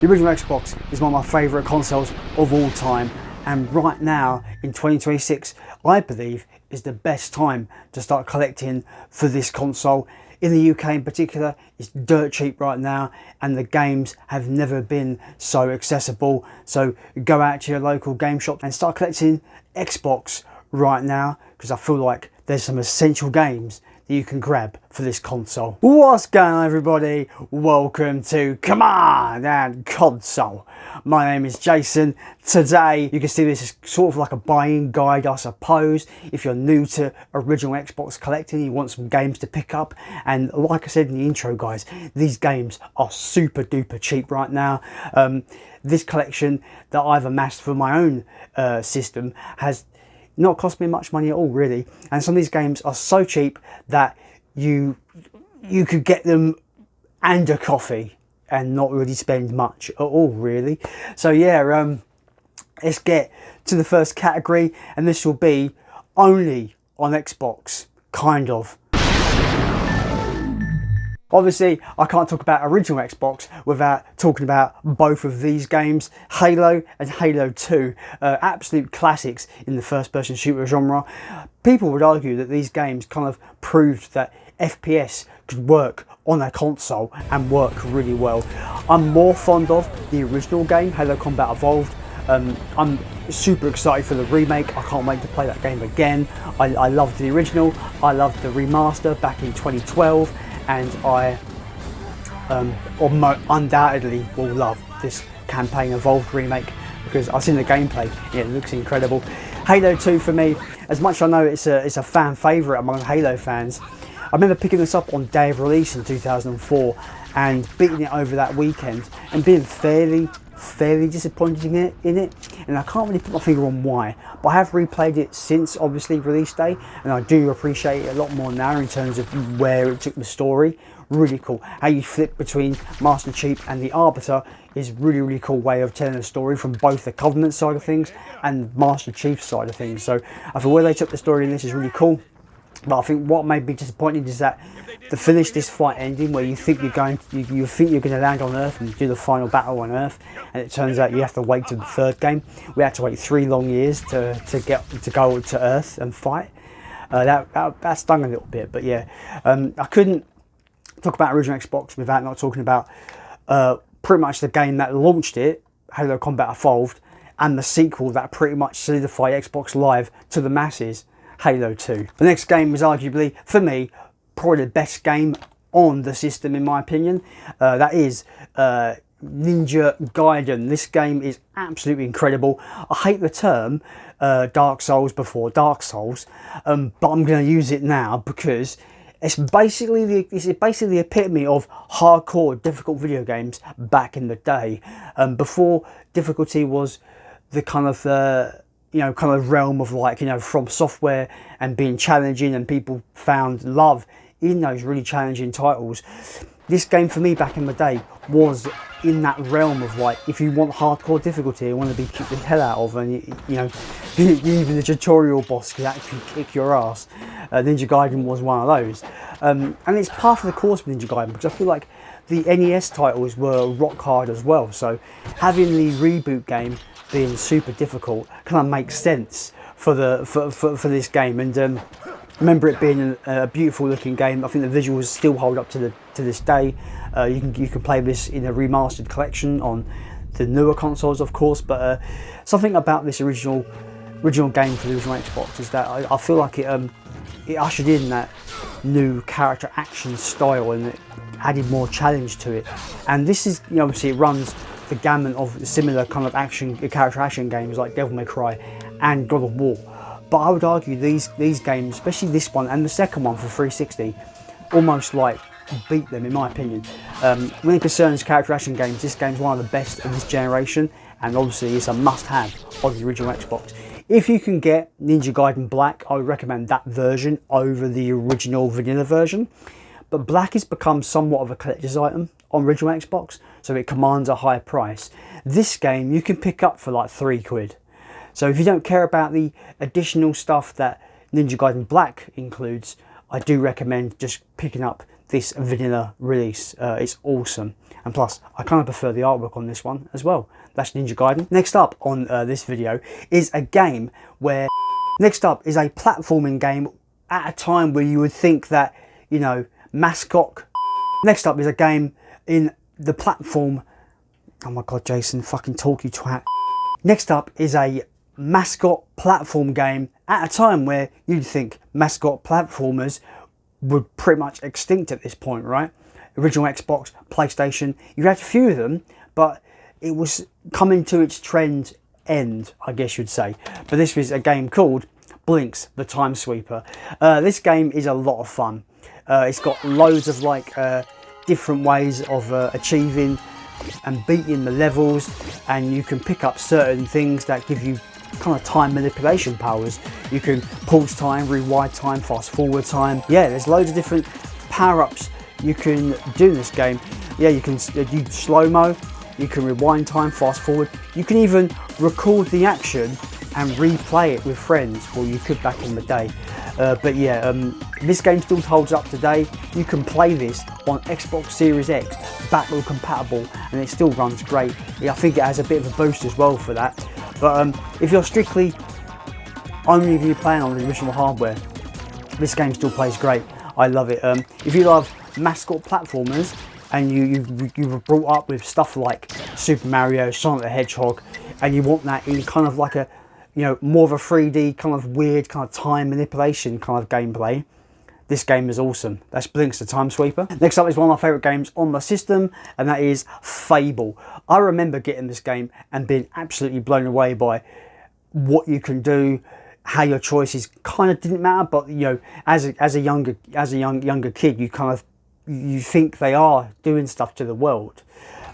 The original Xbox is one of my favourite consoles of all time, and right now in 2026 I believe is the best time to start collecting for this console. In the UK in particular, it's dirt cheap right now and the games have never been so accessible. So go out to your local game shop and start collecting Xbox right now, because I feel like there's some essential games that you can grab for this console. What's going on, everybody? Welcome to Come On and Console. My name is Jason. Today you can see this is sort of like a buying guide, I suppose, if you're new to original Xbox collecting, you want some games to pick up. And like I said in the intro, guys, these games are super duper cheap right now. This collection that I've amassed for my own system has not cost me much money at all, really, and some of these games are so cheap that you could get them and a coffee and not really spend much at all, really. So yeah, let's get to the first category, and this will be only on Xbox, kind of. Obviously, I can't talk about original Xbox without talking about both of these games, Halo and Halo 2, absolute classics in the first-person shooter genre. People would argue that these games kind of proved that FPS could work on a console and work really well. I'm more fond of the original game, Halo Combat Evolved. I'm super excited for the remake. I can't wait to play that game again. I loved the original, I loved the remaster back in 2012. And I undoubtedly will love this Campaign Evolved remake, because I've seen the gameplay. Yeah, it looks incredible. Halo 2 for me, as much as I know it's a fan favourite among Halo fans, I remember picking this up on day of release in 2004 and beating it over that weekend and being fairly disappointed in it, and I can't really put my finger on why, but I have replayed it since obviously release day, and I do appreciate it a lot more now in terms of where it took the story. Really cool how you flip between Master Chief and the Arbiter is really cool way of telling a story from both the Covenant side of things and Master Chief's side of things. So I feel where they took the story in this is really cool. But I think what made me disappointed is that to finish this fight ending where you think you're going to land on Earth and do the final battle on Earth, and it turns out you have to wait to the third game. We had to wait 3 long years to go to Earth and fight. That stung a little bit, but yeah, I couldn't talk about original Xbox without not talking about pretty much the game that launched it, Halo Combat Evolved, and the sequel that pretty much solidified Xbox Live to the masses, Halo 2. The next game was arguably, for me, probably the best game on the system in my opinion. That is Ninja Gaiden. This game is absolutely incredible. I hate the term Dark Souls before Dark Souls, but I'm going to use it now because it's basically the epitome of hardcore difficult video games back in the day, before difficulty was the kind of realm of, like, From Software and being challenging, and people found love in those really challenging titles. This game for me back in the day was in that realm of, like, if you want hardcore difficulty and want to be kicked the hell out of, and even the tutorial boss could actually kick your ass, Ninja Gaiden was one of those. And it's part of the course with Ninja Gaiden, because I feel like the NES titles were rock hard as well, so having the reboot game being super difficult kind of makes sense for this game. And remember it being a beautiful looking game. I think the visuals still hold up to this day. You can play this in a remastered collection on the newer consoles, of course, but something about this original game for the original Xbox is that I feel like it ushered in that new character action style, and it added more challenge to it. And this is, obviously it runs the gamut of similar kind of character action games like Devil May Cry and God of War. But I would argue these games, especially this one and the second one for 360, almost like beat them in my opinion. When it concerns character action games, this game's one of the best of this generation, and obviously it's a must-have of the original Xbox. If you can get Ninja Gaiden Black, I would recommend that version over the original vanilla version. But Black has become somewhat of a collector's item on original Xbox, so it commands a high price. This game you can pick up for like £3. So if you don't care about the additional stuff that Ninja Gaiden Black includes, I do recommend just picking up this vanilla release. It's awesome. And plus, I kind of prefer the artwork on this one as well. That's Ninja Gaiden. Next up on this video is a game where... Next up is a platforming game at a time where you would think that, you know, mascot... Next up is a game in the platform... Oh my god, Jason, fucking talk, you twat. Next up is a mascot platform game at a time where you'd think mascot platformers were pretty much extinct at this point, right? Original Xbox, PlayStation, you had a few of them, but it was coming to its trend end, I guess you'd say. But this was a game called Blinx the Time Sweeper. This game is a lot of fun. It's got loads of like different ways of achieving and beating the levels, and you can pick up certain things that give you kind of time manipulation powers. You can pause time, rewind time, fast forward time. Yeah, there's loads of different power-ups you can do in this game. Yeah, you can do slow-mo, you can rewind time, fast forward. You can even record the action and replay it with friends. Well, you could back in the day. But yeah, this game still holds up today. You can play this on Xbox Series X, backward compatible, and it still runs great. I think it has a bit of a boost as well for that. But if you're strictly only if you're playing on the original hardware, this game still plays great. I love it. If you love mascot platformers and you were brought up with stuff like Super Mario, Sonic the Hedgehog, and you want that in kind of like a, you know, more of a 3D kind of weird kind of time manipulation kind of gameplay, this game is awesome. That's Blinx the Time Sweeper. Next up is one of my favourite games on my system, and that is Fable. I remember getting this game and being absolutely blown away by what you can do, how your choices kind of didn't matter, but you know, as a younger kid, you think they are doing stuff to the world.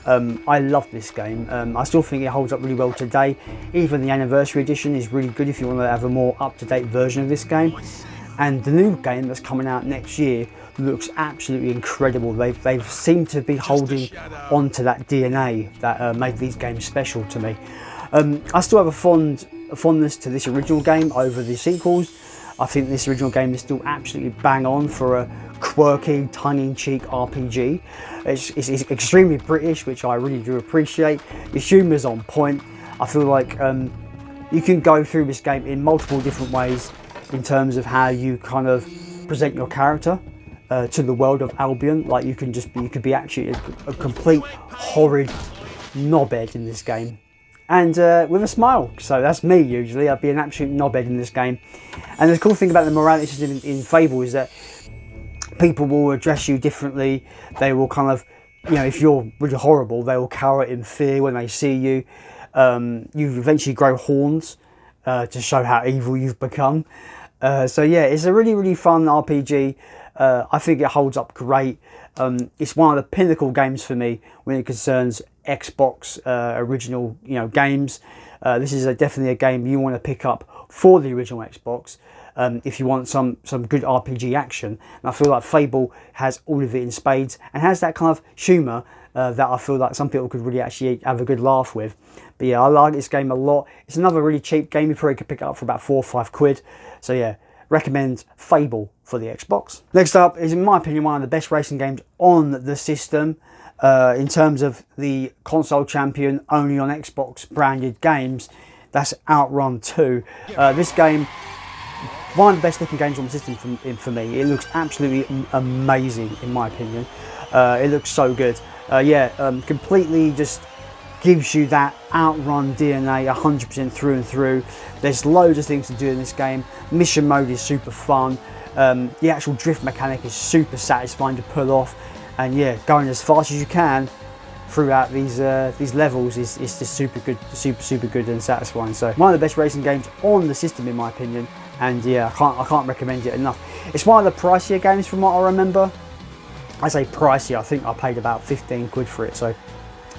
I love this game. I still think it holds up really well today. Even the anniversary edition is really good if you want to have a more up-to-date version of this game. And the new game that's coming out next year looks absolutely incredible. They've seemed to be holding onto that DNA that made these games special to me. I still have a fondness to this original game over the sequels. I think this original game is still absolutely bang on for a quirky, tongue-in-cheek RPG. It's extremely British, which I really do appreciate. The humour's on point. I feel like you can go through this game in multiple different ways in terms of how you kind of present your character to the world of Albion. Like you could be actually a complete horrid knobhead in this game, and with a smile. So that's me usually. I'd be an absolute knobhead in this game. And the cool thing about the morality system in Fable is that people will address you differently. They will kind of, you know, if you're really horrible, they will cower in fear when they see you. You eventually grow horns to show how evil you've become. So yeah, it's a really fun RPG. I think it holds up great. It's one of the pinnacle games for me when it concerns Xbox original, you know, games. This is definitely a game you want to pick up for the original Xbox if you want some good RPG action. And I feel like Fable has all of it in spades and has that kind of humour that I feel like some people could really actually have a good laugh with. But yeah, I like this game a lot. It's another really cheap game. You probably could pick it up for about 4 or 5 quid. So yeah, recommend Fable for the Xbox. Next up is, in my opinion, one of the best racing games on the system. In terms of the console champion only on Xbox branded games, that's Outrun 2. This game, one of the best looking games on the system for me. It looks absolutely amazing in my opinion. It looks so good. Completely just gives you that Outrun DNA 100% through and through. There's loads of things to do in this game. Mission mode is super fun. The actual drift mechanic is super satisfying to pull off. And yeah, going as fast as you can throughout these levels is just super good, super good and satisfying. So one of the best racing games on the system in my opinion. And yeah, I can't recommend it enough. It's one of the pricier games from what I remember. I say pricey, I think I paid about 15 quid for it, so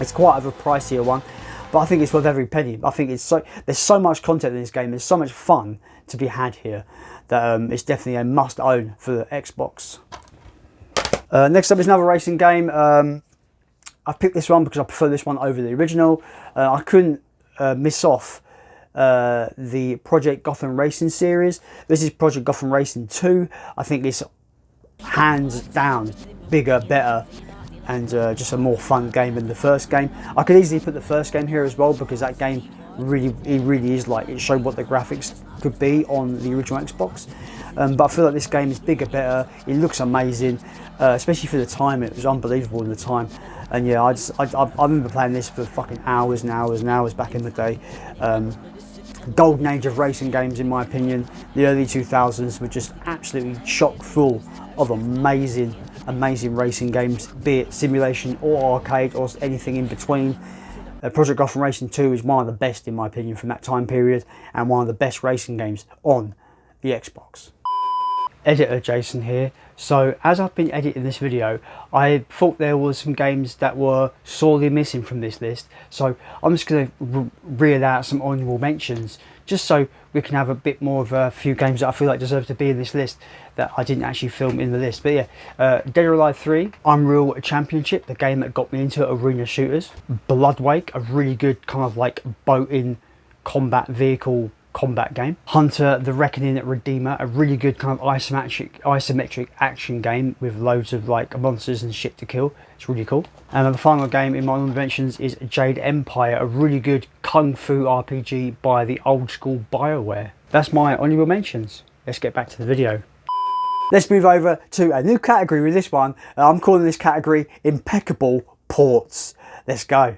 it's quite a pricier one, but I think it's worth every penny. I think there's so much content in this game, there's so much fun to be had here, that it's definitely a must own for the Xbox. Next up is another racing game. I've picked this one because I prefer this one over the original. I couldn't miss off the Project Gotham Racing series. This is Project Gotham Racing 2. I think it's hands down bigger, better and just a more fun game than the first game. I could easily put the first game here as well, because that game really is like, it showed what the graphics could be on the original Xbox. But I feel like this game is bigger, better. It looks amazing, especially for the time. It was unbelievable in the time. And yeah, I remember playing this for fucking hours and hours and hours back in the day. Golden age of racing games, in my opinion. The early 2000s were just absolutely chock full of amazing racing games, be it simulation or arcade or anything in between. Project Gotham Racing 2 is one of the best, in my opinion, from that time period, and one of the best racing games on the Xbox. Editor Jason here. So as I've been editing this video, I thought there was some games that were sorely missing from this list. So I'm just going to reel out some honourable mentions, just so we can have a bit more of a few games that I feel like deserve to be in this list that I didn't actually film in the list. But yeah, Dead or Alive 3, Unreal Championship, the game that got me into arena shooters, Bloodwake, a really good kind of like boating combat vehicle combat game, Hunter the Reckoning Redeemer, a really good kind of isometric action game with loads of like monsters and shit to kill. It's really cool. And the final game in my honorable mentions is Jade Empire, a really good kung fu RPG by the old school BioWare. That's my honorable mentions. Let's get back to the video. Let's move over to a new category with this one. I'm calling this category Impeccable Ports. Let's go.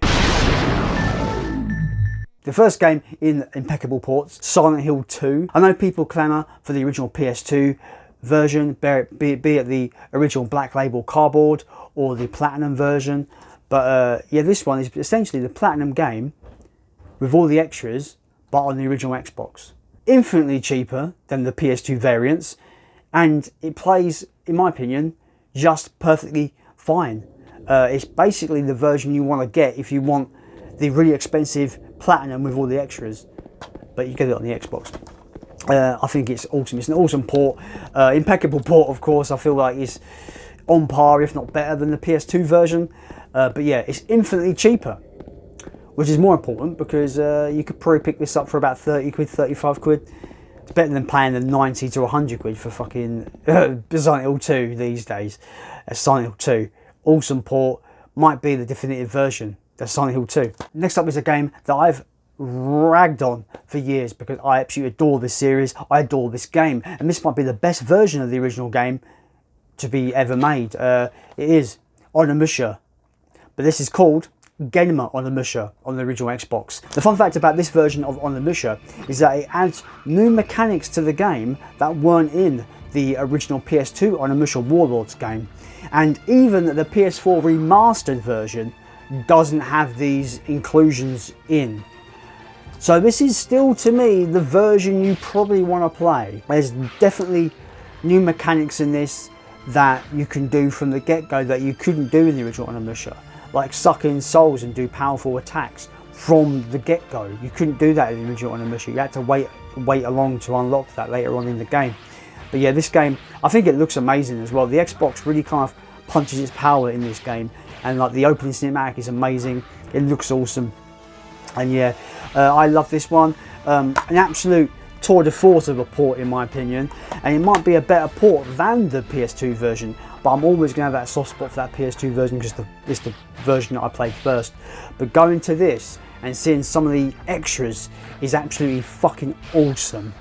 The first game in Impeccable Ports, Silent Hill 2. I know people clamour for the original PS2 version, be it the original Black Label cardboard or the Platinum version. But yeah, this one is essentially the Platinum game with all the extras, but on the original Xbox. Infinitely cheaper than the PS2 variants, and it plays, in my opinion, just perfectly fine. It's basically the version you want to get if you want the really expensive Platinum with all the extras, but you get it on the Xbox. I think it's awesome. It's an awesome port. Impeccable port, of course. I feel like it's on par, if not better, than the PS2 version. But yeah, it's infinitely cheaper, which is more important, because you could probably pick this up for about 30 quid, 35 quid. It's better than paying the 90 to 100 quid for fucking Silent Hill 2 these days. Silent Hill 2, awesome port, might be the definitive version. That's Silent Hill 2. Next up is a game that I've ragged on for years because I absolutely adore this series. I adore this game, and this might be the best version of the original game to be ever made. It is Onimusha, but this is called Genma Onimusha on the original Xbox. The fun fact about this version of Onimusha is that it adds new mechanics to the game that weren't in the original PS2 Onimusha Warlords game, and even the PS4 remastered version doesn't have these inclusions in. So this is still, to me, the version you probably want to play. There's definitely new mechanics in this that you can do from the get-go that you couldn't do in the original Onimusha, like suck in souls and do powerful attacks from the get-go. You couldn't do that in the original Onimusha. You had to wait along to unlock that later on in the game. But yeah, this game, I think it looks amazing as well. The Xbox really kind of punches its power in this game, and like the opening cinematic is amazing. It looks awesome, and yeah, I love this one. An absolute tour de force of a port, in my opinion, and it might be a better port than the PS2 version, but I'm always going to have that soft spot for that PS2 version because it's the version that I played first. But going to this and seeing some of the extras is absolutely fucking awesome.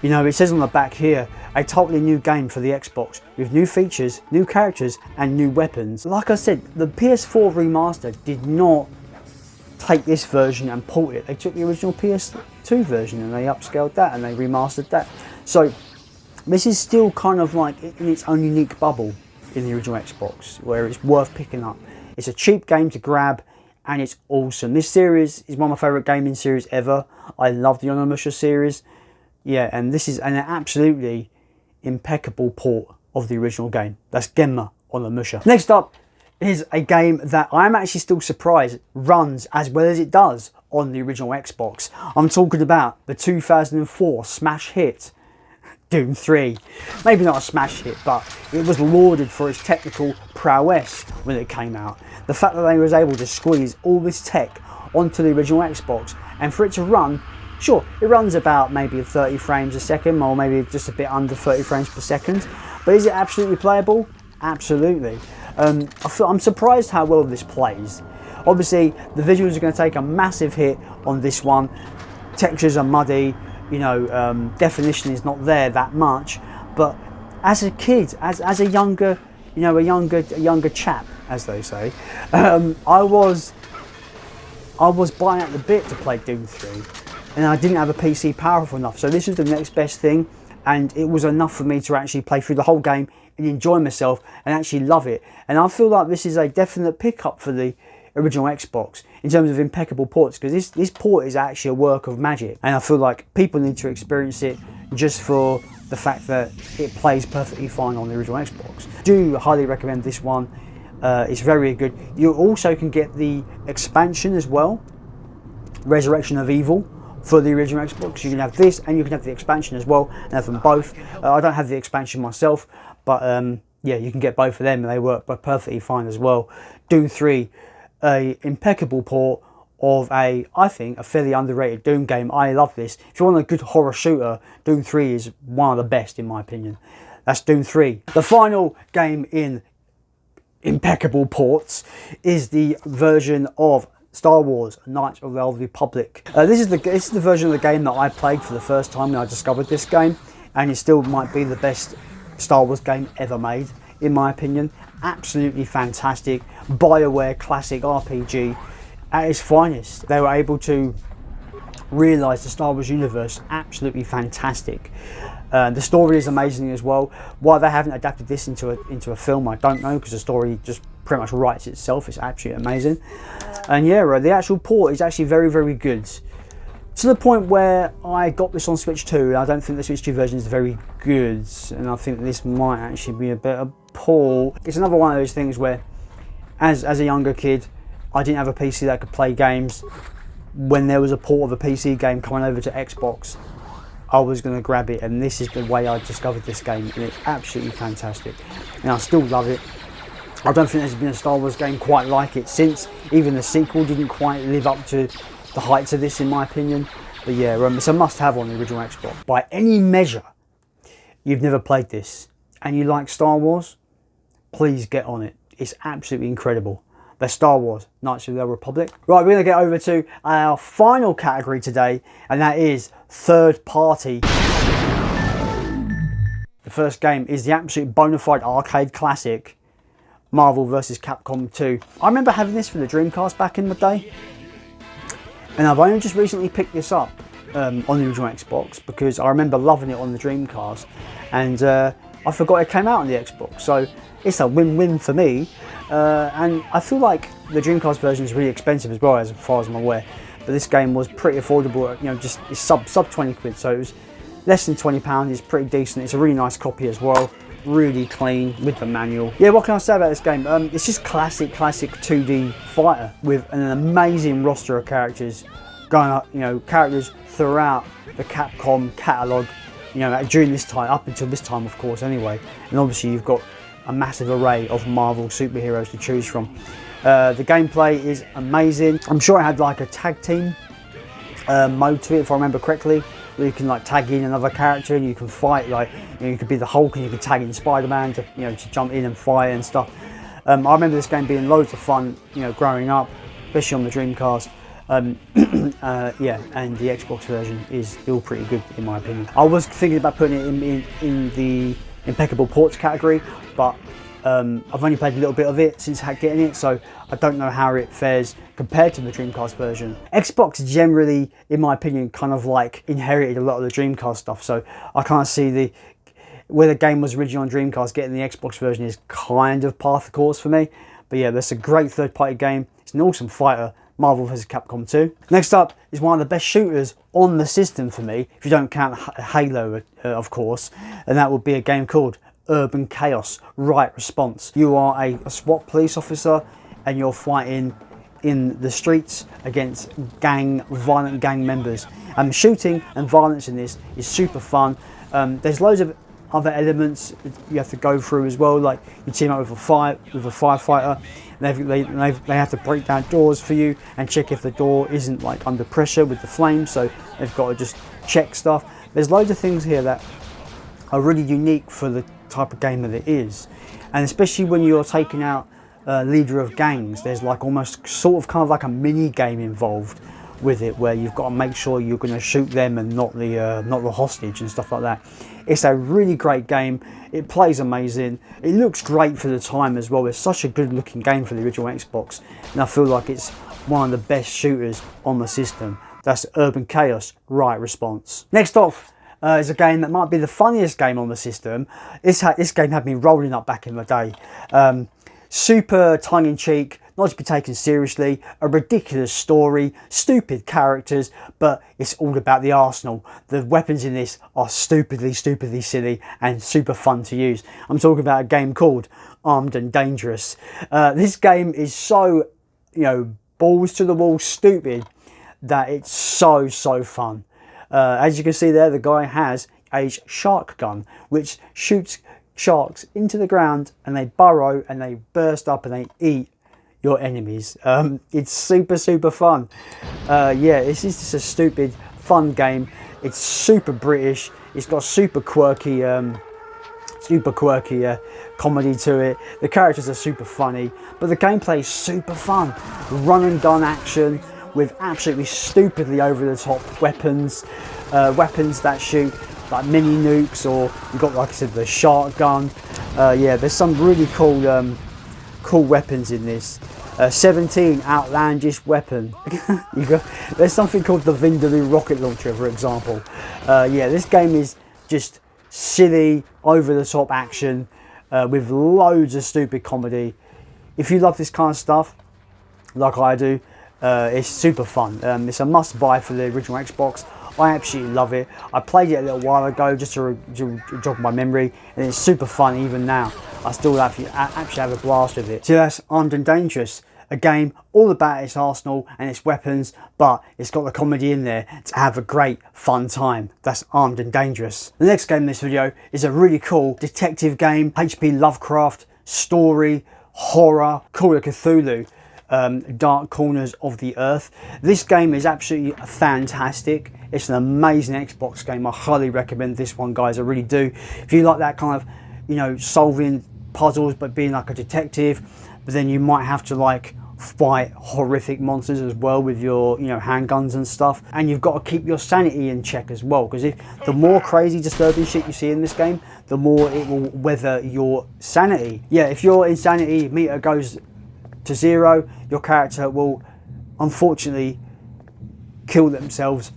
You know, it says on the back here, a totally new game for the Xbox with new features, new characters and new weapons. Like I said, the PS4 remaster did not take this version and port it. They took the original PS2 version and they upscaled that and they remastered that. So this is still kind of like in its own unique bubble in the original Xbox, where it's worth picking up. It's a cheap game to grab and it's awesome. This series is one of my favourite gaming series ever. I love the Onimusha series. Yeah, and this is an absolutely impeccable port of the original game. That's Genma Onimusha. Next up is a game that I'm actually still surprised runs as well as it does on the original Xbox. I'm talking about the 2004 smash hit Doom 3. Maybe not a smash hit, but it was lauded for its technical prowess when it came out. The fact that they was able to squeeze all this tech onto the original Xbox and for it to run, sure, it runs about maybe 30 frames a second, or maybe just a bit under 30 frames per second, but is it absolutely playable? Absolutely. I'm surprised how well this plays. Obviously, the visuals are going to take a massive hit on this one. Textures are muddy, you know, definition is not there that much. But as a kid, as a younger, you know, a younger chap, as they say, I was biting at the bit to play Doom 3, and I didn't have a PC powerful enough. So this was the next best thing, and it was enough for me to actually play through the whole game and enjoy myself and actually love it. And I feel like this is a definite pickup for the original Xbox in terms of impeccable ports, because this port is actually a work of magic, and I feel like people need to experience it just for the fact that it plays perfectly fine on the original Xbox. Do highly recommend this one. It's very good. You also can get the expansion as well, Resurrection of Evil, for the original Xbox. You can have this and you can have the expansion as well, and have them both. I don't have the expansion myself, but yeah, you can get both of them and they work perfectly fine as well. Doom 3, a impeccable port of I think, a fairly underrated Doom game. I love this. If you want a good horror shooter, Doom 3 is one of the best in my opinion. That's Doom 3. The final game in impeccable ports is the version of Star Wars Knights of the Old Republic. This is the version of the game that I played for the first time when I discovered this game, and it still might be the best Star Wars game ever made in my opinion. Absolutely fantastic BioWare classic RPG at its finest. They were able to realise the Star Wars universe absolutely fantastic. The story is amazing as well. Why they haven't adapted this into a film, I don't know, because the story just pretty much writes itself. It's absolutely amazing. And yeah, the actual port is actually very, very good. To the point where I got this on Switch 2, and I don't think the Switch 2 version is very good, and I think this might actually be a better port. It's another one of those things where, as a younger kid, I didn't have a PC that could play games. When there was a port of a PC game coming over to Xbox, I was going to grab it, and this is the way I discovered this game, and it's absolutely fantastic. And I still love it. I don't think there's been a Star Wars game quite like it since. Even the sequel didn't quite live up to the heights of this in my opinion. But yeah, it's a must-have on the original Xbox. By any measure, you've never played this and you like Star Wars, please get on it. It's absolutely incredible. The Star Wars Knights of the Old Republic. Right, we're going to get over to our final category today, and that is third party. The first game is the absolute bona fide arcade classic, Marvel vs. Capcom 2. I remember having this for the Dreamcast back in the day, and I've only just recently picked this up on the original Xbox because I remember loving it on the Dreamcast, and I forgot it came out on the Xbox, so it's a win-win for me. And I feel like the Dreamcast version is really expensive as well, as far as I'm aware. But this game was pretty affordable, you know, just it's sub 20 quid, so it was less than £20. It's pretty decent. It's a really nice copy as well, really clean with the manual. Yeah, what can I say about this game? It's just classic 2D fighter with an amazing roster of characters going up, you know, characters throughout the Capcom catalogue, you know, during this time, up until this time, of course, anyway. And obviously, you've got a massive array of Marvel superheroes to choose from. The gameplay is amazing. I'm sure it had like a tag team mode to it, if I remember correctly, where you can like tag in another character and you can fight, like, you know, you could be the Hulk and you could tag in Spider-Man to, you know, to jump in and fight and stuff. I remember this game being loads of fun, you know, growing up, especially on the Dreamcast. Yeah, and the Xbox version is still pretty good in my opinion. I was thinking about putting it in the impeccable ports category, but I've only played a little bit of it since getting it, so I don't know how it fares compared to the Dreamcast version. Xbox generally, in my opinion, kind of like inherited a lot of the Dreamcast stuff, so I can't see where the game was originally on Dreamcast, getting the Xbox version is kind of par the course for me. But yeah, that's a great third-party game. It's an awesome fighter, Marvel vs. Capcom 2. Next up is one of the best shooters on the system for me, if you don't count Halo, of course, and that would be a game called Urban Chaos Right Response. You are a SWAT police officer and you're fighting in the streets against violent gang members. Shooting and violence in this is super fun. There's loads of other elements you have to go through as well, like you team up with a firefighter, and they have to break down doors for you and check if the door isn't like under pressure with the flames, so they've got to just check stuff. There's loads of things here that are really unique for the type of game that it is, and especially when you're taking out leader of gangs. There's like almost sort of kind of like a mini game involved with it, where you've got to make sure you're going to shoot them and not the hostage and stuff like that. It's a really great game. It plays amazing. It looks great for the time as well. It's such a good looking game for the original Xbox, and I feel like it's one of the best shooters on the system. That's Urban Chaos: Riot Response. Next off is a game that might be the funniest game on the system. This game had me rolling up back in the day. Super tongue-in-cheek, not to be taken seriously, a ridiculous story, stupid characters, but it's all about the arsenal. The weapons in this are stupidly silly and super fun to use. I'm talking about a game called Armed and Dangerous. This game is so, balls to the wall stupid that it's so fun. As you can see there, the guy has a shark gun, which shoots sharks into the ground, and they burrow and they burst up and they eat your enemies. It's super fun. Yeah, this is just a stupid fun game. It's super British. It's got super quirky comedy to it. The characters are super funny, but the gameplay is super fun. Run and gun action with absolutely stupidly over the top weapons, weapons that shoot like mini nukes, or you've got, like I said, the shark gun. Yeah, there's some really cool weapons in this. 17 outlandish weapon. There's something called the Vindaloo rocket launcher, for example. Yeah, this game is just silly, over the top action with loads of stupid comedy. If you love this kind of stuff, like I do, it's super fun. It's a must buy for the original Xbox. I absolutely love it. I played it a little while ago just to jog my memory, and it's super fun even now. I still actually have a blast with it. So that's Armed and Dangerous, a game all about its arsenal and its weapons, but it's got the comedy in there to have a great fun time. That's Armed and Dangerous. The next game in this video is a really cool detective game, H.P. Lovecraft, story, horror, Call of Cthulhu. Dark Corners of the Earth. This game is absolutely fantastic. It's an amazing Xbox game. I highly recommend this one, guys. I really do. If you like that kind of, solving puzzles but being like a detective, but then you might have to like fight horrific monsters as well with your handguns and stuff, and you've got to keep your sanity in check as well, because if the more crazy disturbing shit you see in this game, the more it will weather your sanity. Yeah, if your insanity meter goes to 0, your character will unfortunately kill themselves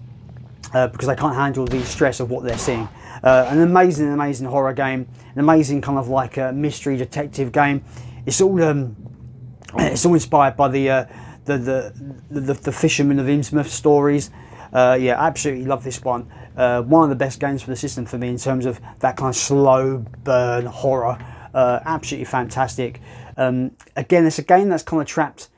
because they can't handle the stress of what they're seeing. An amazing horror game, an amazing kind of like a mystery detective game. It's all inspired by the Fisherman of Innsmouth stories. Yeah, absolutely love this one. One of the best games for the system for me in terms of that kind of slow burn horror. Absolutely fantastic. Again, it's a game that's kind of trapped,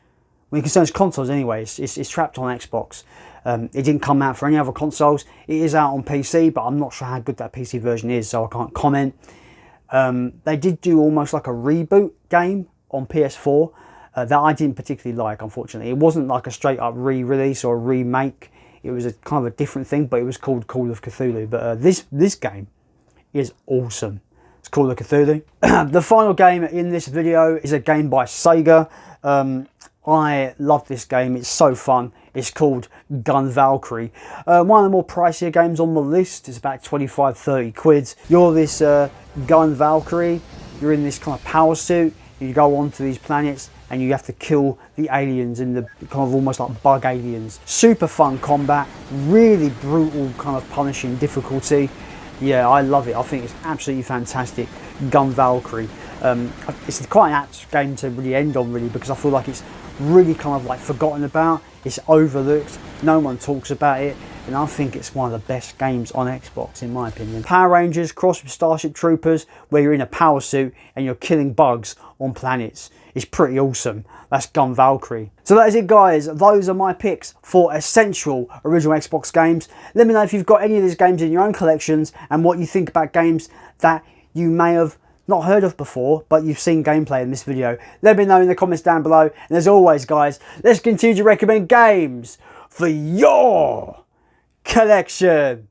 when it concerns consoles anyway, it's trapped on Xbox. It didn't come out for any other consoles. It is out on PC, but I'm not sure how good that PC version is, so I can't comment. They did do almost like a reboot game on PS4 that I didn't particularly like, unfortunately. It wasn't like a straight up re-release or a remake. It was a kind of a different thing, but it was called Call of Cthulhu. But this game is awesome. It's Call of Cthulhu. The final game in this video is a game by Sega. I love this game. It's so fun. It's called Gun Valkyrie. One of the more pricier games on the list. It's about 25-30 quid. You're this Gun Valkyrie. You're in this kind of power suit. You go onto these planets and you have to kill the aliens in the kind of almost like bug aliens. Super fun combat. Really brutal kind of punishing difficulty. Yeah, I love it. I think it's absolutely fantastic. Gun Valkyrie. It's quite an apt game to really end on, really, because I feel like it's really kind of like forgotten about. It's overlooked. No one talks about it, and I think it's one of the best games on Xbox, in my opinion. Power Rangers crossed with Starship Troopers, where you're in a power suit and you're killing bugs on planets. It's pretty awesome. That's Gun Valkyrie. So that is it, guys. Those are my picks for essential original Xbox games. Let me know if you've got any of these games in your own collections and what you think about games that you may have not heard of before, but you've seen gameplay in this video. Let me know in the comments down below. And as always, guys, let's continue to recommend games for your collection.